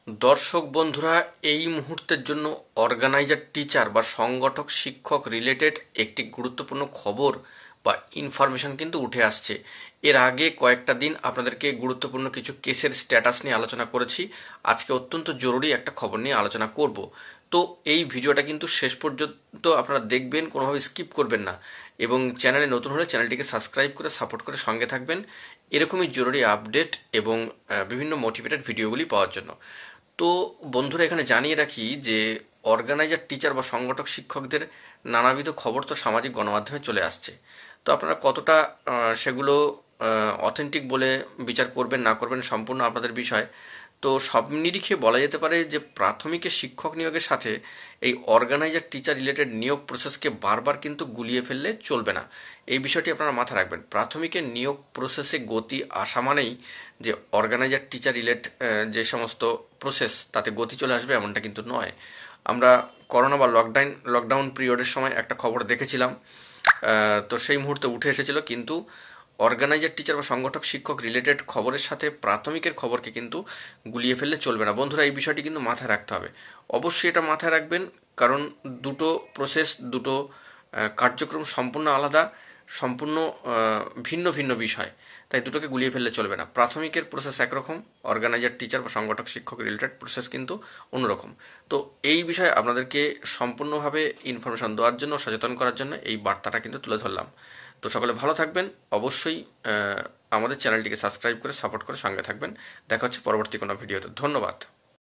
দর্শক বন্ধুরা, এই মুহূর্তের জন্য অর্গানাইজার টিচার বা সংগঠক শিক্ষক রিলেটেড একটি গুরুত্বপূর্ণ খবর বা ইনফরমেশন কিন্তু উঠে আসছে। এর আগে কয়েকটা দিন আপনাদেরকে গুরুত্বপূর্ণ কিছু কেসের স্ট্যাটাস নিয়ে আলোচনা করেছি। আজকে অত্যন্ত জরুরি একটা খবর নিয়ে আলোচনা করব। তো এই ভিডিওটা কিন্তু শেষ পর্যন্ত আপনারা দেখবেন, কোনোভাবে স্কিপ করবেন না, এবং চ্যানেলে নতুন হলে চ্যানেলটিকে সাবস্ক্রাইব করে সাপোর্ট করে সঙ্গে থাকবেন এরকমই জরুরি আপডেট এবং বিভিন্ন মোটিভেটেড ভিডিওগুলি পাওয়ার জন্য। তো বন্ধুরা, এখানে জানিয়ে রাখি যে অর্গানাইজার টিচার বা সংগঠক শিক্ষকদের নানাবিধ খবর তো সামাজিক গণমাধ্যমে চলে আসছে। তো আপনারা কতটা সেগুলো অথেন্টিক বলে বিচার করবেন না করবেন সম্পূর্ণ আপনাদের বিষয়। তো সব নিরিখে বলা যেতে পারে যে প্রাথমিকের শিক্ষক নিয়োগের সাথে এই অর্গানাইজার টিচার রিলেটেড নিয়োগ প্রসেসকে বারবার কিন্তু গুলিয়ে ফেললে চলবে না। এই বিষয়টি আপনারা মাথায় রাখবেন। প্রাথমিকের নিয়োগ প্রসেসে গতি আসা মানেই যে অর্গানাইজার টিচার রিলেট যে সমস্ত প্রসেস তাতে গতি চলে আসবে এমনটা কিন্তু নয়। আমরা করোনা বা লকডাউন পিরিয়ডের সময় একটা খবর দেখেছিলাম, তো সেই মুহূর্তে উঠে এসেছিল, কিন্তু অর্গানাইজার টিচার বা সংগঠক শিক্ষক রিলেটেড খবরের সাথে প্রাথমিকের খবরকে কিন্তু গুলিয়ে ফেললে চলবে না। বন্ধুরা, এই বিষয়টি কিন্তু মাথায় রাখতে হবে। অবশ্যই এটা মাথায় রাখবেন, কারণ দুটো প্রসেস, দুটো কার্যক্রম সম্পূর্ণ আলাদা, সম্পূর্ণ ভিন্ন ভিন্ন বিষয়। তাই দুটোকে গুলিয়ে ফেললে চলবে না। প্রাথমিকের প্রসেস একরকম, অর্গানাইজার টিচার বা সংগঠক শিক্ষক রিলেটেড প্রসেস কিন্তু অন্যরকম। তো এই বিষয়ে আপনাদেরকে সম্পূর্ণভাবে ইনফরমেশন দেওয়ার জন্য, সচেতন করার জন্য এই বার্তাটা কিন্তু তুলে ধরলাম। তো সকলে ভালো থাকবেন। অবশ্যই আমাদের চ্যানেলটিকে সাবস্ক্রাইব করে সাপোর্ট করে সঙ্গে থাকবেন। দেখা হচ্ছে পরবর্তী কোনো ভিডিওতে। ধন্যবাদ।